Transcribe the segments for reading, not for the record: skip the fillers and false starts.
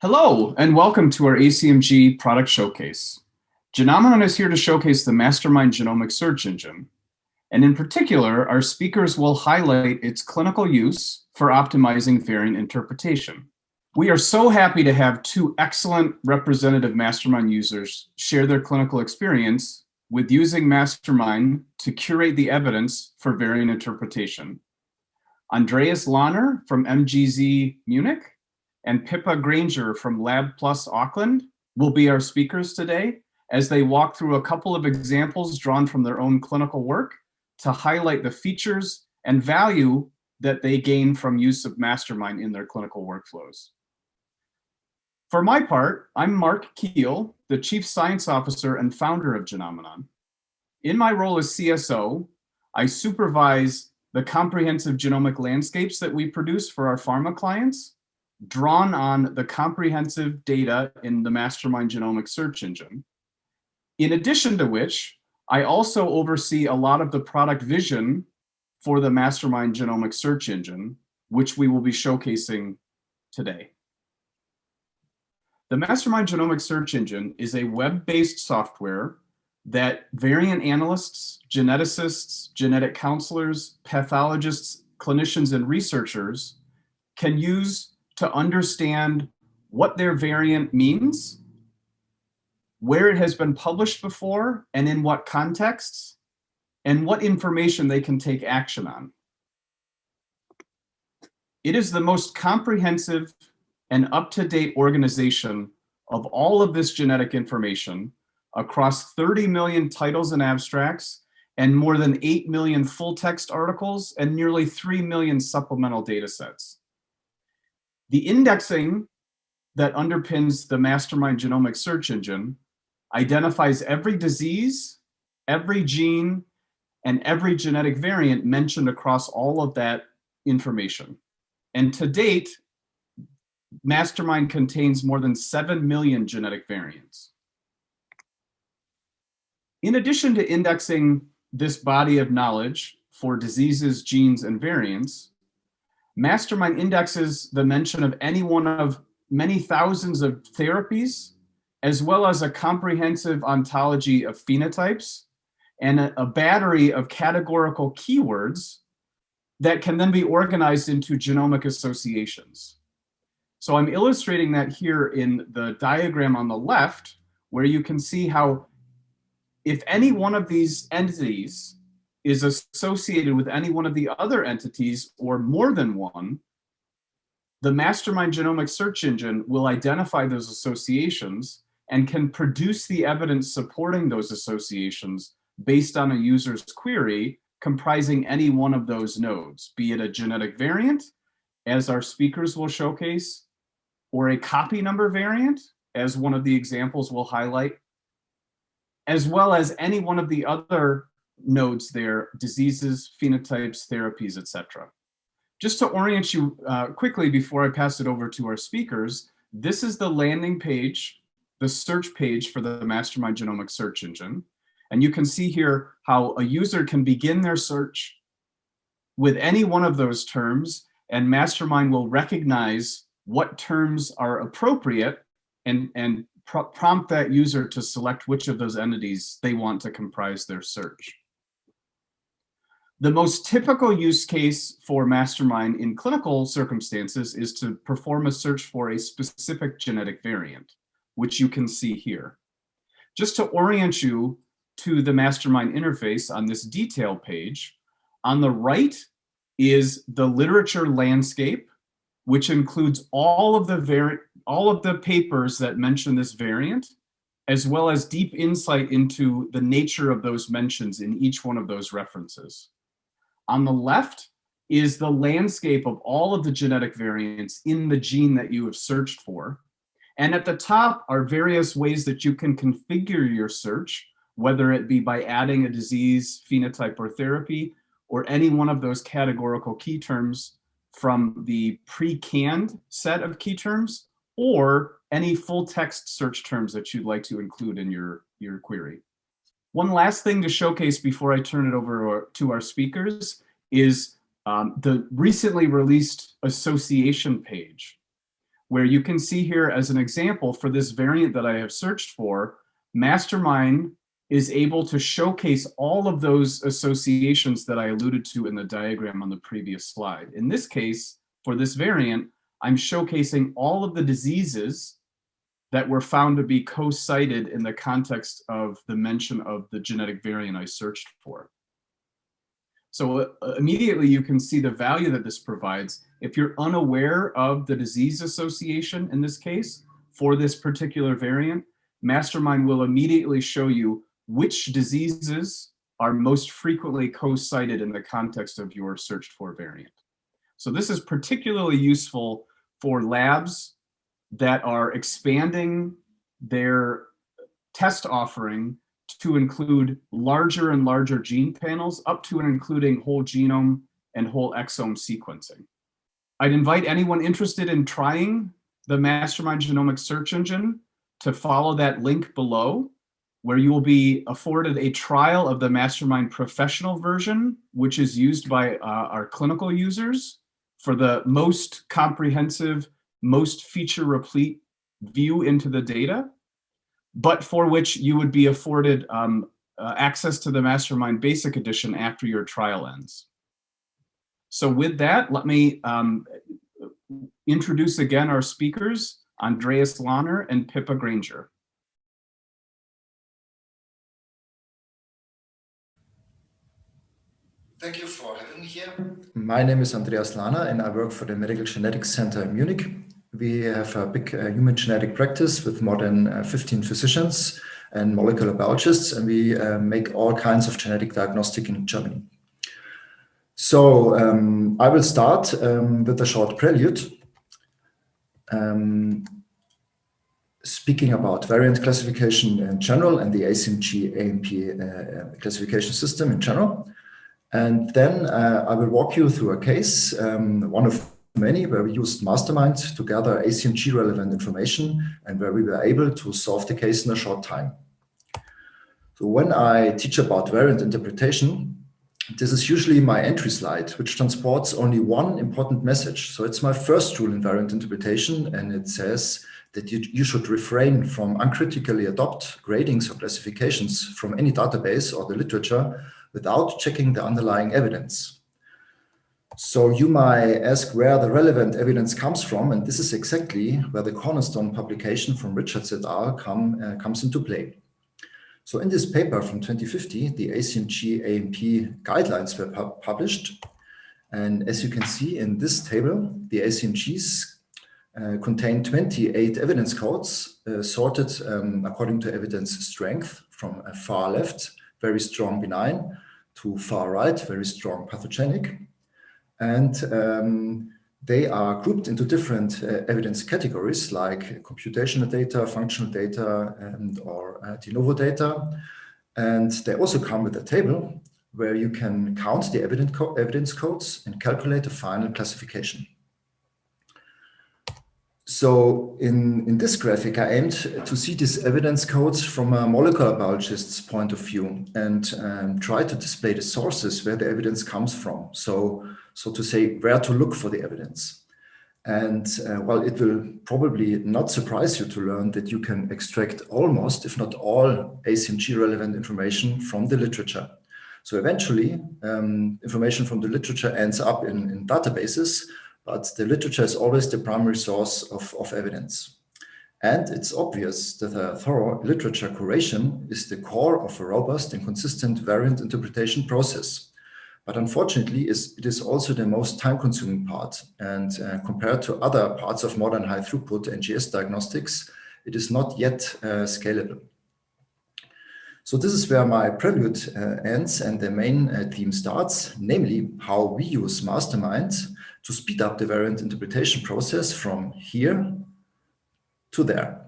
Hello, and welcome to our ACMG product showcase. Genomenon is here to showcase the Mastermind Genomic Search Engine. And in particular, our speakers will highlight its clinical use for optimizing variant interpretation. We are so happy to have two excellent representative Mastermind users share their clinical experience with using Mastermind to curate the evidence for variant interpretation. Andreas from MGZ Munich and Pippa Grainger from Lab Plus Auckland will be our speakers today as they walk through a couple of examples drawn from their own clinical work to highlight the features and value that they gain from use of Mastermind in their clinical workflows. For my part, I'm Mark Keel, the Chief Science Officer and founder of Genomenon. In my role as CSO, I supervise the comprehensive genomic landscapes that we produce for our pharma clients, drawn on the comprehensive data in the Mastermind Genomic Search Engine. In addition to which, I also oversee a lot of the product vision for the Mastermind Genomic Search Engine, which we will be showcasing today. The Mastermind Genomic Search Engine is a web-based software that variant analysts, geneticists, genetic counselors, pathologists, clinicians, and researchers can use to understand what their variant means, where it has been published before and in what contexts, and what information they can take action on. It is the most comprehensive and up-to-date organization of all of this genetic information across 30 million titles and abstracts and more than 8 million full-text articles and nearly 3 million supplemental data sets. The indexing that underpins the Mastermind Genomic Search Engine identifies every disease, every gene, and every genetic variant mentioned across all of that information. And to date, Mastermind contains more than 7 million genetic variants. In addition to indexing this body of knowledge for diseases, genes, and variants, Mastermind indexes the mention of any one of many thousands of therapies, as well as a comprehensive ontology of phenotypes and a battery of categorical keywords that can then be organized into genomic associations. So I'm illustrating that here in the diagram on the left, where you can see how if any one of these entities is associated with any one of the other entities or more than one, the Mastermind Genomic Search Engine will identify those associations and can produce the evidence supporting those associations based on a user's query comprising any one of those nodes, be it a genetic variant, as our speakers will showcase, or a copy number variant, as one of the examples will highlight, as well as any one of the other nodes there, diseases, phenotypes, therapies, etc. Just to orient you quickly before I pass it over to our speakers, this is the landing page, the search page for the Mastermind Genomic Search Engine. And you can see here how a user can begin their search with any one of those terms, and Mastermind will recognize what terms are appropriate and prompt that user to select which of those entities they want to comprise their search. The most typical use case for Mastermind in clinical circumstances is to perform a search for a specific genetic variant, which you can see here. Just to orient you to the Mastermind interface on this detail page, on the right is the literature landscape, which includes all of the papers that mention this variant, as well as deep insight into the nature of those mentions in each one of those references. On the left is the landscape of all of the genetic variants in the gene that you have searched for. And at the top are various ways that you can configure your search, whether it be by adding a disease, phenotype, or therapy, or any one of those categorical key terms from the pre-canned set of key terms, or any full text search terms that you'd like to include in your query. One last thing to showcase before I turn it over to our speakers is the recently released association page. where you can see here as an example for this variant that I have searched for, Mastermind is able to showcase all of those associations that I alluded to in the diagram on the previous slide. In this case, for this variant, I'm showcasing all of the diseases that were found to be co-cited in the context of the mention of the genetic variant I searched for. So immediately you can see the value that this provides. If you're unaware of the disease association in this case for this particular variant, Mastermind will immediately show you which diseases are most frequently co-cited in the context of your searched for variant. So this is particularly useful for labs that are expanding their test offering to include larger and larger gene panels, up to and including whole genome and whole exome sequencing. I'd invite anyone interested in trying the Mastermind Genomic Search Engine to follow that link below, where you will be afforded a trial of the Mastermind Professional version, which is used by our clinical users for the most comprehensive, most feature-replete view into the data, but for which you would be afforded access to the Mastermind Basic Edition after your trial ends. So with that, let me introduce again our speakers, Andreas and Pippa Grainger. Thank you for having me here. My name is Andreas and I work for the Medical Genetics Center in Munich. We have a big human genetic practice with more than 15 physicians and molecular biologists, and we make all kinds of genetic diagnostic in Germany. So I will start with a short prelude, speaking about variant classification in general and the ACMG-AMP classification system in general. And then I will walk you through a case, one of many, where we used Mastermind to gather ACMG relevant information and where we were able to solve the case in a short time. So when I teach about variant interpretation, this is usually my entry slide, which transports only one important message. So it's my first rule in variant interpretation, and it says that you should refrain from uncritically adopt gradings or classifications from any database or the literature without checking the underlying evidence. So you might ask where the relevant evidence comes from, and this is exactly where the cornerstone publication from Richards et al. Comes into play. So in this paper from 2050, the ACMG-AMP guidelines were published. And as you can see in this table, the ACMGs contain 28 evidence codes sorted according to evidence strength from far left, very strong benign, to far right, very strong pathogenic. And they are grouped into different evidence categories like computational data, functional data, or de novo data. And they also come with a table where you can count the evidence codes and calculate a final classification. So in this graphic, I aimed to see these evidence codes from a molecular biologist's point of view and try to display the sources where the evidence comes from. So to say where to look for the evidence. And well, it will probably not surprise you to learn that you can extract almost, if not all, ACMG relevant information from the literature. So eventually, information from the literature ends up in databases, but the literature is always the primary source of evidence. And it's obvious that a thorough literature curation is the core of a robust and consistent variant interpretation process. But unfortunately, it is also the most time-consuming part. And compared to other parts of modern high-throughput NGS diagnostics, it is not yet scalable. So this is where my prelude ends and the main theme starts, namely how we use Mastermind to speed up the variant interpretation process from here to there.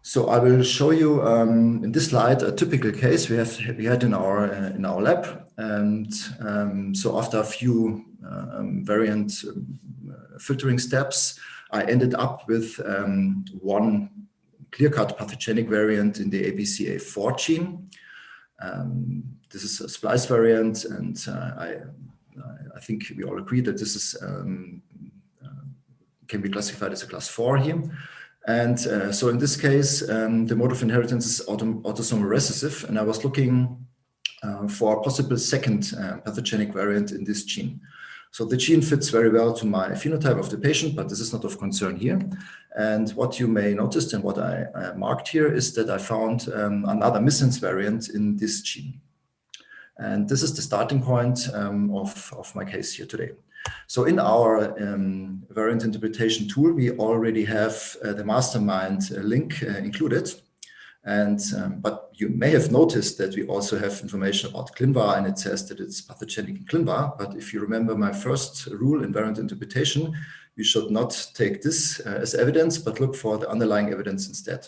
So I will show you in this slide a typical case we had in our lab, and so after a few variant filtering steps, I ended up with one clear-cut pathogenic variant in the ABCA4 gene. This is a splice variant, and I think we all agree that this is can be classified as a class 4 here. And so in this case, the mode of inheritance is autosomal recessive, and I was looking for a possible second pathogenic variant in this gene. So the gene fits very well to my phenotype of the patient, but this is not of concern here. And what you may notice and what I marked here is that I found another missense variant in this gene. And this is the starting point of my case here today. So in our variant interpretation tool, we already have the Mastermind link included. And but you may have noticed that we also have information about ClinVar, and it says that it's pathogenic in ClinVar. But if you remember my first rule in variant interpretation, you should not take this as evidence, but look for the underlying evidence instead.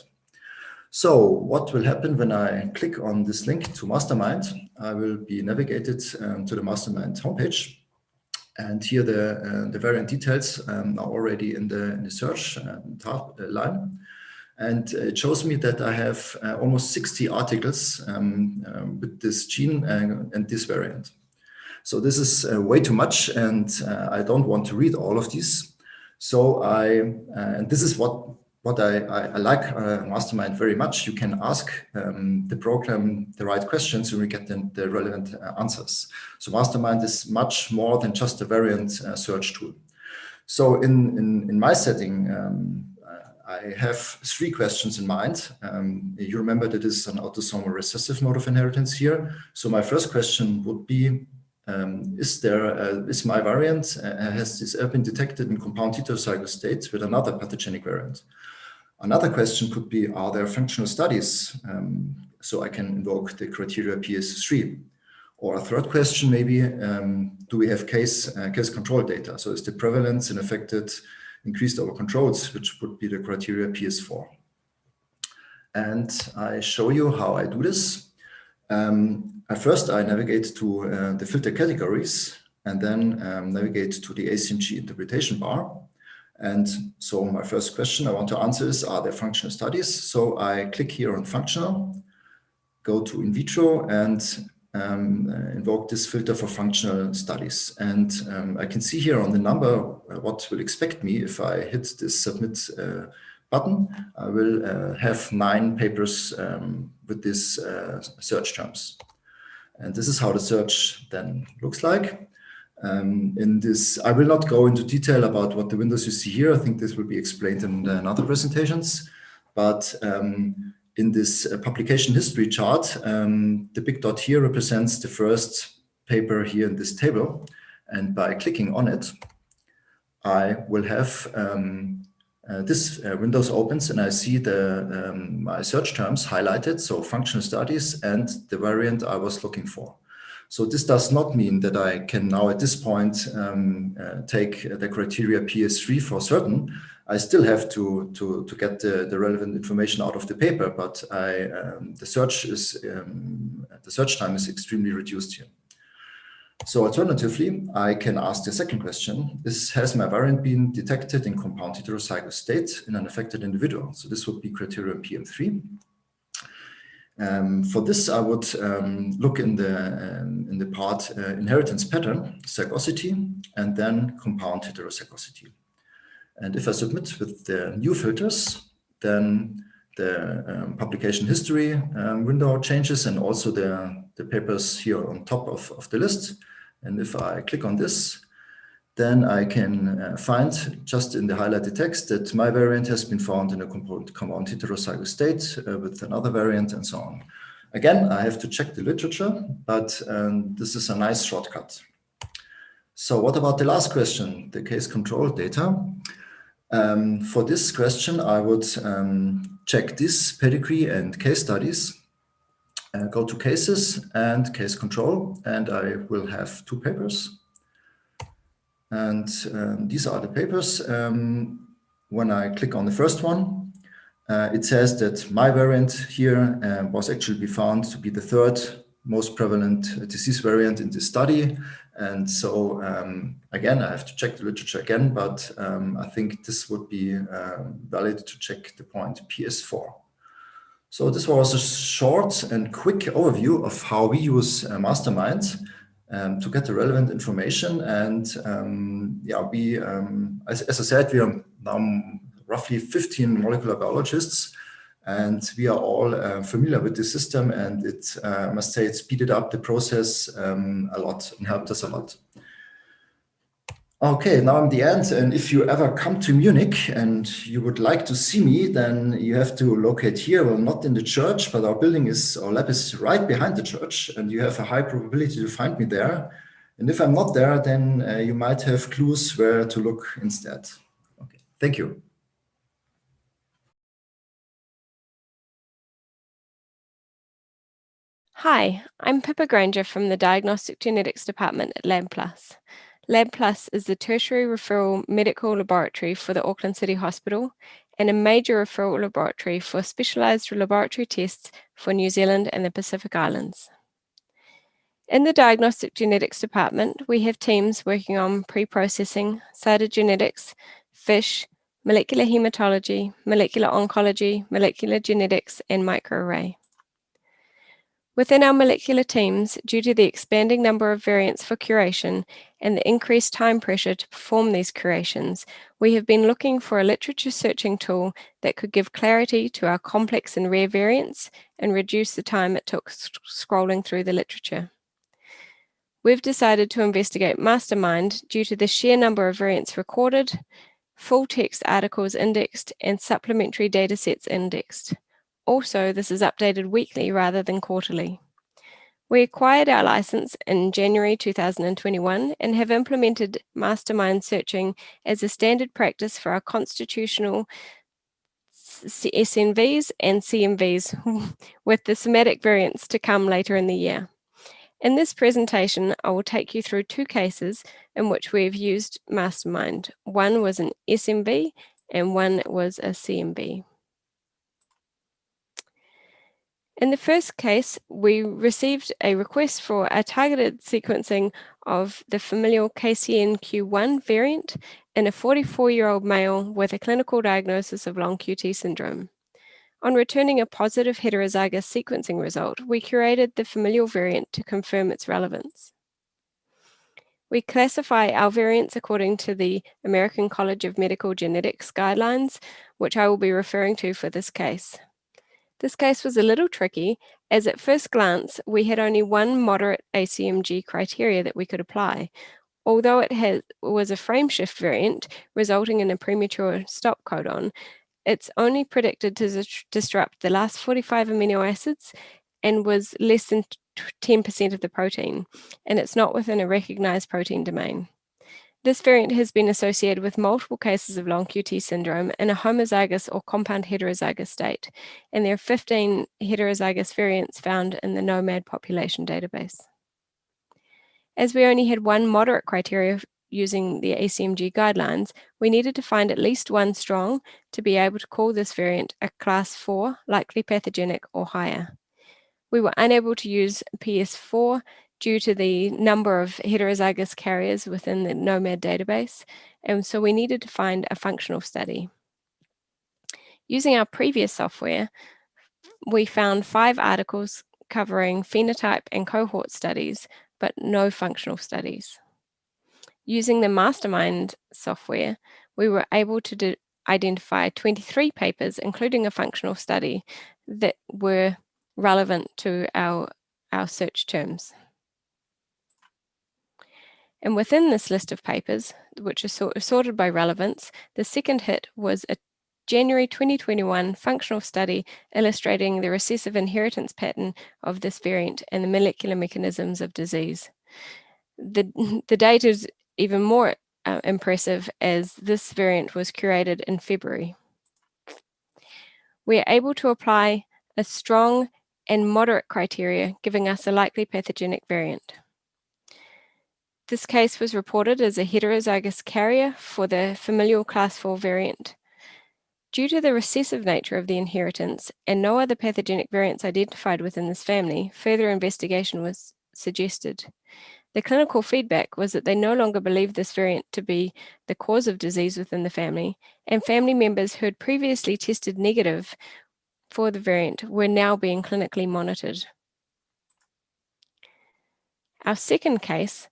So what will happen when I click on this link to Mastermind? I will be navigated to the Mastermind homepage. And here the variant details are already in the search line. And it shows me that I have almost 60 articles with this gene and this variant. So this is way too much, and I don't want to read all of these. So and this is what I like Mastermind very much. You can ask the program the right questions and we get the relevant answers. So Mastermind is much more than just a variant search tool. So in my setting, I have 3 questions in mind. You remember that this is an autosomal recessive mode of inheritance here. So my first question would be, is my variant, has this been detected in compound heterozygous states with another pathogenic variant? Another question could be, are there functional studies? So I can invoke the criteria PS3. Or a third question maybe, do we have case control data? So is the prevalence in affected increased over controls, which would be the criteria PS4. And I show you how I do this. First, I navigate to the filter categories and then navigate to the ACMG interpretation bar. And so my first question I want to answer is, are there functional studies? So I click here on functional, go to in vitro, and invoke this filter for functional studies. And I can see here on the number what will expect me if I hit this submit button. I will have 9 papers with this search terms. And this is how the search then looks like. In this, I will not go into detail about what the windows you see here. I think this will be explained in other presentations. But in this publication history chart, the big dot here represents the first paper here in this table. And by clicking on it, I will have this Windows opens and I see my search terms highlighted, so functional studies and the variant I was looking for. So this does not mean that I can now at this point take the criteria PS3 for certain. I still have to get the relevant information out of the paper, but the search time is extremely reduced here. So alternatively, I can ask the second question: has my variant been detected in compound heterozygous state in an affected individual? So this would be criterion PM3. For this, I would look in the part inheritance pattern, zygosity, and then compound heterozygosity. And if I submit with the new filters, then the publication history window changes and also the papers here on top of the list. And if I click on this, then I can find just in the highlighted text that my variant has been found in a compound heterozygous state with another variant and so on. Again, I have to check the literature, but this is a nice shortcut. So what about the last question, the case control data? For this question, I would check this pedigree and case studies, go to cases and case control, and I will have 2 papers. And these are the papers. When I click on the first one, it says that my variant here was actually found to be the 3rd most prevalent disease variant in this study. And so, again, I have to check the literature again, but I think this would be valid to check the point PS4. So this was a short and quick overview of how we use Mastermind to get the relevant information. And yeah, as I said, we are now roughly 15 molecular biologists, and we are all familiar with the system, and it, I must say, it speeded up the process a lot and helped us a lot. Okay, now I'm the end, and if you ever come to Munich and you would like to see me, then you have to locate here. Well, not in the church, but our lab is right behind the church, and you have a high probability to find me there. And if I'm not there, then you might have clues where to look instead. Okay, thank you. Hi, I'm Pippa Grainger from the Diagnostic Genetics Department at LabPlus. LabPlus is the tertiary referral medical laboratory for the Auckland City Hospital and a major referral laboratory for specialised laboratory tests for New Zealand and the Pacific Islands. In the Diagnostic Genetics Department, we have teams working on pre-processing, cytogenetics, FISH, molecular hematology, molecular oncology, molecular genetics, and microarray. Within our molecular teams, due to the expanding number of variants for curation and the increased time pressure to perform these curations, we have been looking for a literature searching tool that could give clarity to our complex and rare variants and reduce the time it took scrolling through the literature. We've decided to investigate Mastermind due to the sheer number of variants recorded, full text articles indexed, and supplementary datasets indexed. Also, this is updated weekly rather than quarterly. We acquired our license in January 2021 and have implemented Mastermind searching as a standard practice for our constitutional SNVs and CMVs, with the somatic variants to come later in the year. In this presentation, I will take you through two cases in which we have used Mastermind. One was an SNV and one was a CMV. In the first case, we received a request for a targeted sequencing of the familial KCNQ1 variant in a 44-year-old male with a clinical diagnosis of long QT syndrome. On returning a positive heterozygous sequencing result, we curated the familial variant to confirm its relevance. We classify our variants according to the American College of Medical Genetics guidelines, which I will be referring to for this case. This case was a little tricky, as at first glance, we had only one moderate ACMG criteria that we could apply. Although it was a frameshift variant, resulting in a premature stop codon, it's only predicted to disrupt the last 45 amino acids and was less than 10% of the protein, and it's not within a recognized protein domain. This variant has been associated with multiple cases of long QT syndrome in a homozygous or compound heterozygous state, and there are 15 heterozygous variants found in the NOMAD population database. As we only had one moderate criteria using the ACMG guidelines, we needed to find at least one strong to be able to call this variant a class 4, likely pathogenic or higher. We were unable to use PS4 due to the number of heterozygous carriers within the NOMAD database, and so we needed to find a functional study. Using our previous software, we found 5 articles covering phenotype and cohort studies, but no functional studies. Using the Mastermind software, we were able to identify 23 papers, including a functional study, that were relevant to our search terms. And within this list of papers, which are sorted by relevance, the second hit was a January 2021 functional study illustrating the recessive inheritance pattern of this variant and the molecular mechanisms of disease. The data is even more impressive, as this variant was curated in February. We are able to apply a strong and moderate criteria, giving us a likely pathogenic variant. This case was reported as a heterozygous carrier for the familial class 4 variant. Due to the recessive nature of the inheritance and no other pathogenic variants identified within this family, further investigation was suggested. The clinical feedback was that they no longer believed this variant to be the cause of disease within the family, and family members who had previously tested negative for the variant were now being clinically monitored. Our second case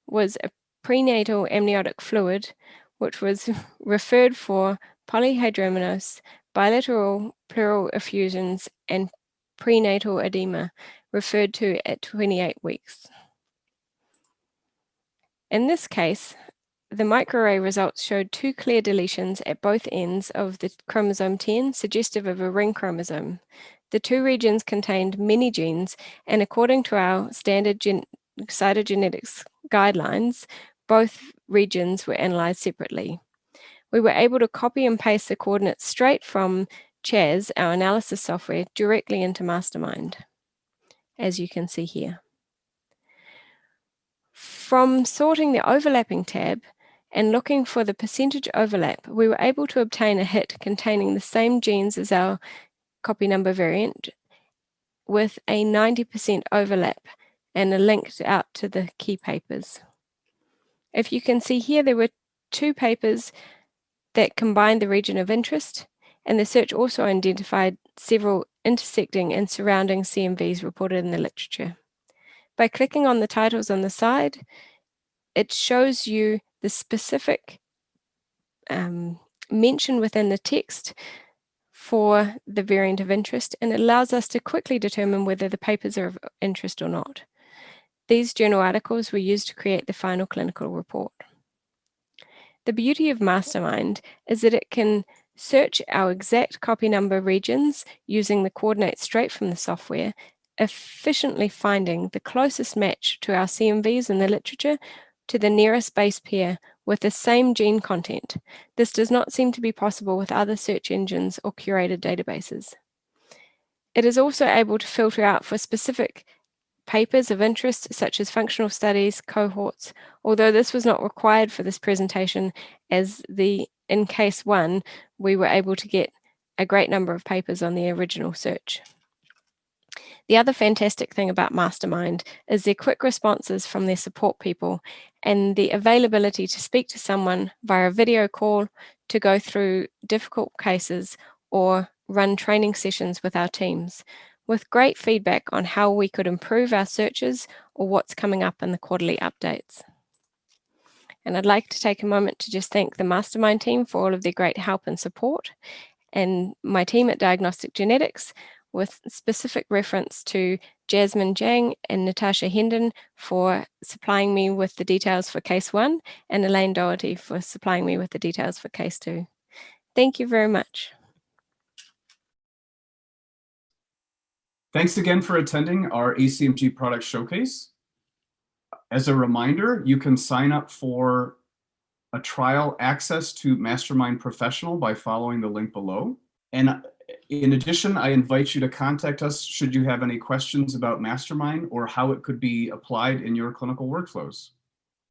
was a prenatal amniotic fluid which was referred for polyhydramnios, bilateral pleural effusions, and prenatal edema, referred to at 28 weeks. In this case, the microarray results showed 2 clear deletions at both ends of the chromosome 10, suggestive of a ring chromosome. The 2 regions contained many genes, and according to our standard cytogenetics guidelines, both regions were analyzed separately. We were able to copy and paste the coordinates straight from CHAS, our analysis software, directly into Mastermind, as you can see here. From sorting the overlapping tab and looking for the percentage overlap, we were able to obtain a hit containing the same genes as our copy number variant with a 90% overlap and a link out to the key papers. If you can see here, there were 2 papers that combined the region of interest, and the search also identified several intersecting and surrounding CMVs reported in the literature. By clicking on the titles on the side, it shows you the specific mention within the text for the variant of interest, and it allows us to quickly determine whether the papers are of interest or not. These journal articles were used to create the final clinical report. The beauty of Mastermind is that it can search our exact copy number regions using the coordinates straight from the software, efficiently finding the closest match to our CMVs in the literature to the nearest base pair with the same gene content. This does not seem to be possible with other search engines or curated databases. It is also able to filter out for specific papers of interest, such as functional studies, cohorts, although this was not required for this presentation, as in case 1, we were able to get a great number of papers on the original search. The other fantastic thing about Mastermind is their quick responses from their support people and the availability to speak to someone via a video call to go through difficult cases or run training sessions with our teams, with great feedback on how we could improve our searches or what's coming up in the quarterly updates. And I'd like to take a moment to just thank the Mastermind team for all of their great help and support, and my team at Diagnostic Genetics, with specific reference to Jasmine Jang and Natasha Hendon for supplying me with the details for case 1, and Elaine Doherty for supplying me with the details for case 2. Thank you very much. Thanks again for attending our ACMG product showcase. As a reminder, you can sign up for a trial access to Mastermind Professional by following the link below. And in addition, I invite you to contact us should you have any questions about Mastermind or how it could be applied in your clinical workflows.